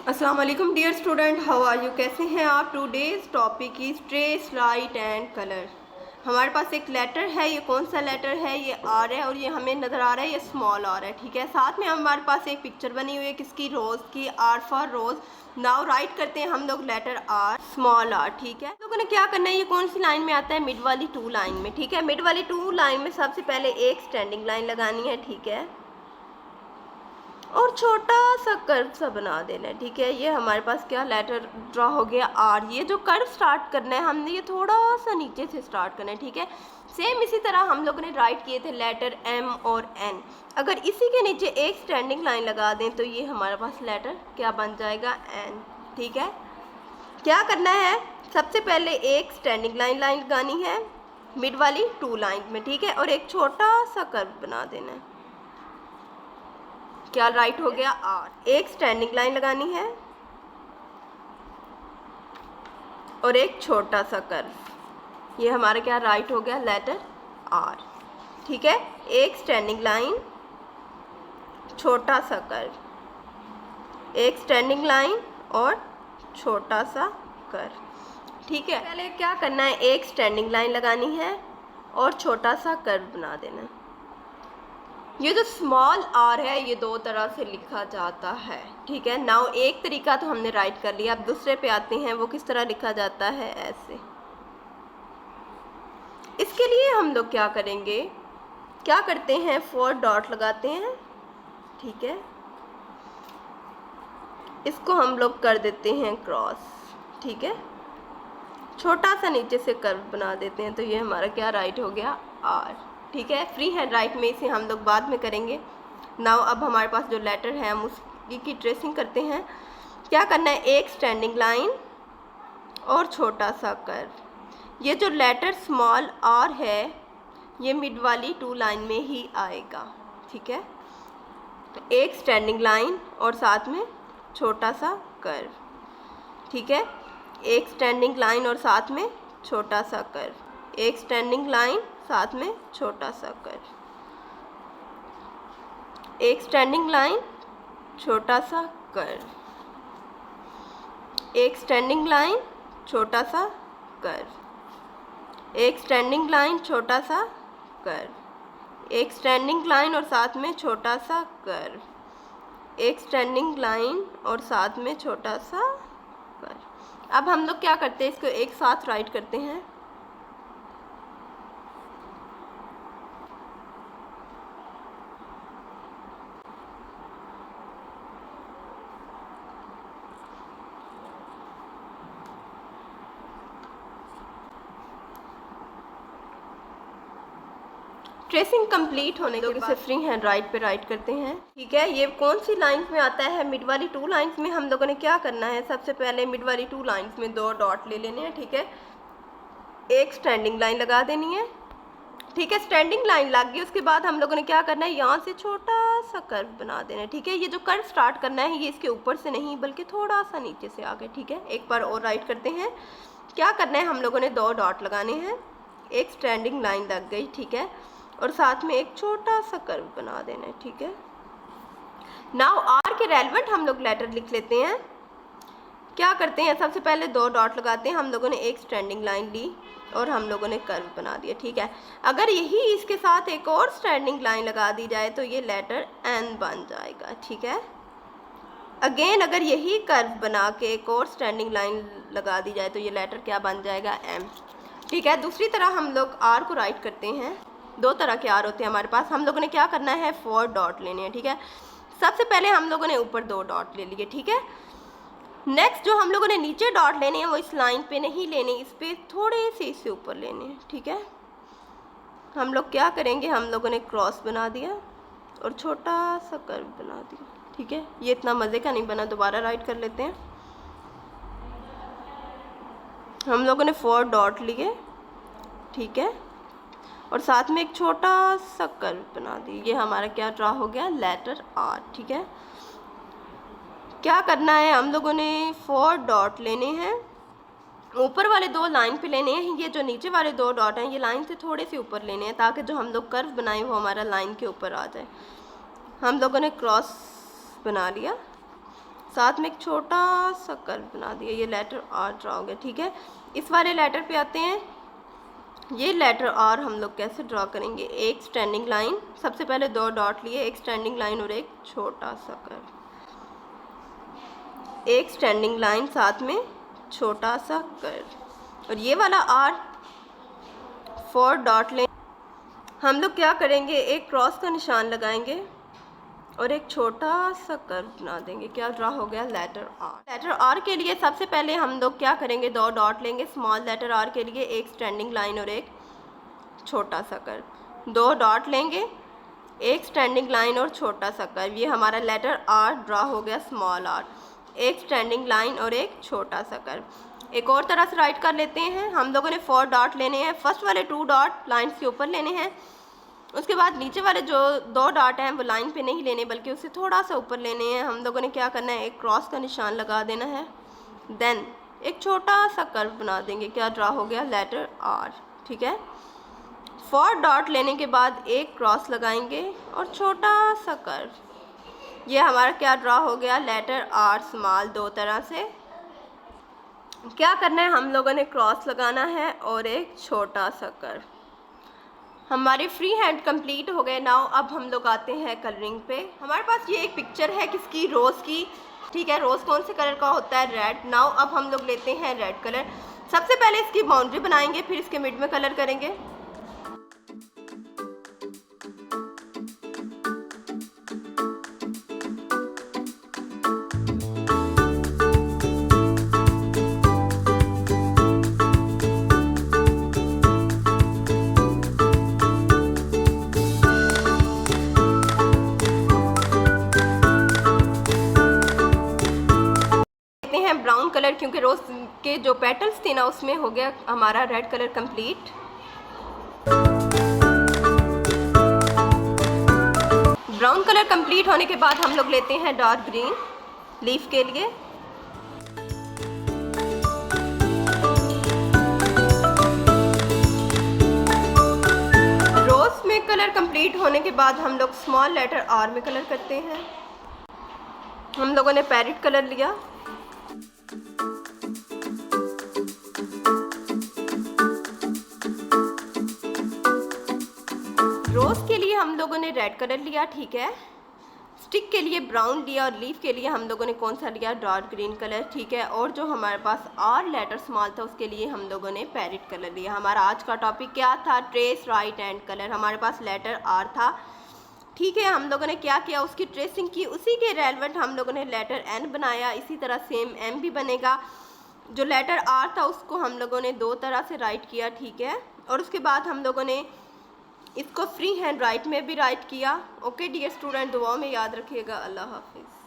अस्सलाम वालेकुम dear student, how are you? कैसे हैं आप? Today's topic is trace, light and colour. हमारे पास एक लेटर है। ये कौन सा लेटर है? ये आर है और ये हमें नज़र आ रहा है, ये स्मॉल आर है। ठीक है, साथ में हमारे पास एक पिक्चर बनी हुई है किसकी? रोज़ की। R for rose. Now write करते हैं हम लोग लेटर आर, स्मॉल आर। ठीक है, लोगों ने क्या करना है? ये कौन सी लाइन में आता है? मिड वाली टू लाइन में। ठीक है, मिड वाली टू लाइन में सबसे पहले एक स्टैंडिंग लाइन लगानी है। ठीक है, और छोटा सा कर्व सा बना देना है। ठीक है, ये हमारे पास क्या लेटर ड्रा हो गया? आर। ये जो कर्व स्टार्ट करना है हमने, ये थोड़ा सा नीचे से स्टार्ट करना है। ठीक है, सेम इसी तरह हम लोगों ने राइट किए थे लेटर एम और एन। अगर इसी के नीचे एक स्टैंडिंग लाइन लगा दें तो ये हमारे पास लेटर क्या बन जाएगा? एन। ठीक है, क्या करना है? सबसे पहले एक स्टैंडिंग लाइन लगानी है मिड वाली टू लाइन में। ठीक है, और एक छोटा सा कर्व बना देना है। क्या राइट हो गया? आर। एक स्टैंडिंग लाइन लगानी है और एक छोटा सा कर्व। ये हमारा क्या राइट हो गया? Letter R. ठीक है, एक स्टैंडिंग लाइन, छोटा सा कर्व, एक स्टैंडिंग लाइन और छोटा सा कर्व। ठीक है, पहले क्या करना है? एक स्टैंडिंग लाइन लगानी है और छोटा सा कर्व बना देना है। ये जो स्मॉल आर है ये दो तरह से लिखा जाता है। ठीक है, नाउ एक तरीका तो हमने राइट कर लिया, अब दूसरे पे आते हैं। वो किस तरह लिखा जाता है? ऐसे। इसके लिए हम लोग क्या करेंगे? क्या करते हैं? 4 डॉट लगाते हैं। ठीक है, इसको हम लोग कर देते हैं क्रॉस। ठीक है, छोटा सा नीचे से कर्व बना देते हैं तो ये हमारा क्या राइट हो गया? आर। ठीक है, फ्री हैंड राइट में इसे हम लोग बाद में करेंगे। नाउ अब हमारे पास जो लेटर है हम उसकी ट्रेसिंग करते हैं। क्या करना है? एक स्टैंडिंग लाइन और छोटा सा कर्व। ये जो लेटर स्मॉल आर है ये मिड वाली टू लाइन में ही आएगा। ठीक है, तो एक स्टैंडिंग लाइन और साथ में छोटा सा कर्व। ठीक है, एक स्टैंडिंग लाइन और साथ में छोटा सा कर्व, एक स्टैंडिंग लाइन साथ में छोटा सा कर्व, एक स्टैंडिंग लाइन, छोटा सा कर्व, एक स्टैंडिंग लाइन, छोटा सा कर्व, एक स्टैंडिंग लाइन, छोटा सा कर्व, एक स्टैंडिंग लाइन और साथ में छोटा सा कर्व, एक स्टैंडिंग लाइन और साथ में छोटा सा कर्व। अब हम लोग क्या करते हैं? इसको एक साथ राइट करते हैं। ट्रेसिंग कंप्लीट होने के बाद फ्री हैंड राइट पे राइट करते हैं। ठीक है, ये कौन सी लाइंस में आता है? मिड वाली टू लाइंस में। हम लोगों ने क्या करना है? सबसे पहले मिड वाली टू लाइंस में 2 डॉट ले लेने हैं। ठीक है, एक स्टैंडिंग लाइन लगा देनी है। ठीक है, स्टैंडिंग लाइन लग गई, उसके बाद हम लोगों ने क्या करना है? यहाँ से छोटा सा कर्व बना देना है। ठीक है, ये जो कर्व स्टार्ट करना है ये इसके ऊपर से नहीं बल्कि थोड़ा सा नीचे से आगे। ठीक है, एक बार और राइट करते हैं। क्या करना है? हम लोगों ने 2 डॉट लगाने हैं, एक स्टैंडिंग लाइन लग गई। ठीक है, और साथ में एक छोटा सा कर्व बना देना है। ठीक है, नाउ आर के रेलेवेंट हम लोग लेटर लिख लेते हैं। क्या करते हैं? सबसे पहले 2 डॉट लगाते हैं। हम लोगों ने एक स्टैंडिंग लाइन ली और हम लोगों ने कर्व बना दिया। ठीक है, अगर यही इसके साथ एक और स्टैंडिंग लाइन लगा दी जाए तो ये लेटर एन बन जाएगा। ठीक है, अगेन अगर यही कर्व बना के एक और स्टैंडिंग लाइन लगा दी जाए तो ये लेटर क्या बन जाएगा? एम। ठीक है, दूसरी तरह हम लोग आर को राइट करते हैं। 2 तरह के आर होते हैं हमारे पास। हम लोगों ने क्या करना है? 4 डॉट लेने हैं। ठीक है, सबसे पहले हम लोगों ने ऊपर 2 डॉट ले लिए। ठीक है, नेक्स्ट जो हम लोगों ने नीचे डॉट लेने हैं वो इस लाइन पे नहीं लेने, इस पे थोड़े से इससे ऊपर लेने हैं। ठीक है, हम लोग क्या करेंगे? हम लोगों ने क्रॉस बना दिया और छोटा सा कर्व बना दिया। ठीक है, ये इतना मज़े का नहीं बना, दोबारा राइट कर लेते हैं। हम लोगों ने 4 डॉट लिए। ठीक है, और साथ में एक छोटा सा कर्व बना दी। ये हमारा क्या ड्रा हो गया? Letter R. ठीक है, क्या करना है? हम लोगों ने 4 डॉट लेने हैं, ऊपर वाले 2 लाइन पे लेने हैं। ये जो नीचे वाले 2 डॉट हैं ये लाइन से थोड़े से ऊपर लेने हैं ताकि जो हम लोग कर्व बनाए वो हमारा लाइन के ऊपर आ जाए। हम लोगों ने क्रॉस बना लिया, साथ में एक छोटा सा कर्व बना दिया, ये लेटर आर ड्रा हो गया। ठीक है, इस वाले लेटर पे आते हैं। ये लेटर आर हम लोग कैसे ड्रा करेंगे, एक स्टैंडिंग लाइन, सबसे पहले 2 डॉट लिए, एक स्टैंडिंग लाइन और एक छोटा सा कर्व, एक स्टैंडिंग लाइन साथ में छोटा सा कर्व। और ये वाला आर 4 डॉट लें। हम लोग क्या करेंगे, एक क्रॉस का निशान लगाएंगे और एक छोटा सा कर्व बना देंगे। क्या ड्रा हो गया, लेटर आर। लेटर आर के लिए सबसे पहले हम लोग क्या करेंगे, 2 डॉट लेंगे स्मॉल लेटर आर के लिए, एक स्टैंडिंग लाइन और एक छोटा सा कर्व। 2 डॉट लेंगे, एक स्टैंडिंग लाइन और छोटा सा कर्व। ये हमारा लेटर आर ड्रा हो गया स्मॉल आर, एक स्टैंडिंग लाइन और एक छोटा सा कर्व। एक और तरह से राइट कर लेते हैं। हम लोगों ने 4 डॉट लेने हैं, फर्स्ट वाले 2 डॉट लाइन्स के ऊपर लेने हैं, उसके बाद नीचे वाले जो 2 डॉट हैं वो लाइन पे नहीं लेने बल्कि उससे थोड़ा सा ऊपर लेने हैं। हम लोगों ने क्या करना है, एक क्रॉस का निशान लगा देना है, देन एक छोटा सा कर्व बना देंगे। क्या ड्रा हो गया, लेटर आर। ठीक है, 4 डॉट लेने के बाद एक क्रॉस लगाएंगे और छोटा सा कर्व। ये हमारा क्या ड्रा हो गया, लेटर आर स्मॉल। 2 तरह से क्या करना है, हम लोगों ने क्रॉस लगाना है और एक छोटा सा कर्व। हमारे फ्री हैंड कंप्लीट हो गए। नाउ अब हम लोग आते हैं कलरिंग पे। हमारे पास ये एक पिक्चर है किसकी, रोज़ की। ठीक है, रोज़ कौन से कलर का होता है, रेड। नाउ अब हम लोग लेते हैं रेड कलर। सबसे पहले इसकी बाउंड्री बनाएंगे, फिर इसके मिड में कलर करेंगे। ब्राउन कलर, क्योंकि रोज के जो पेटल्स थे ना उसमें हो गया हमारा red colour complete. Brown colour complete होने के बाद हम लोग लेते हैं डार्क ग्रीन लीफ के लिए। रोज में कलर कंप्लीट होने के बाद हम लोग स्मॉल लेटर आर में कलर करते हैं। हम लोगों ने पैरेट कलर लिया, रोज़ के लिए हम लोगों ने रेड कलर लिया। ठीक है, स्टिक के लिए ब्राउन लिया और लीफ के लिए हम लोगों ने कौन सा लिया, डार्क ग्रीन कलर। ठीक है, और जो हमारे पास आर लेटर स्मॉल था उसके लिए हम लोगों ने पैरेट कलर लिया। हमारा आज का टॉपिक क्या था, ट्रेस राइट एंड कलर। हमारे पास लेटर आर था। ठीक है, हम लोगों ने क्या किया, उसकी ट्रेसिंग की, उसी के रेलेवेंट हम लोगों ने लेटर एन बनाया। इसी तरह सेम एम भी बनेगा। जो लेटर आर था उसको हम लोगों ने 2 तरह से राइट किया। ठीक है, और उसके बाद हम लोगों ने इसको फ्री हैंड राइट में भी राइट किया। ओके डियर स्टूडेंट, दुआओं में याद रखिएगा। अल्लाह हाफिज़।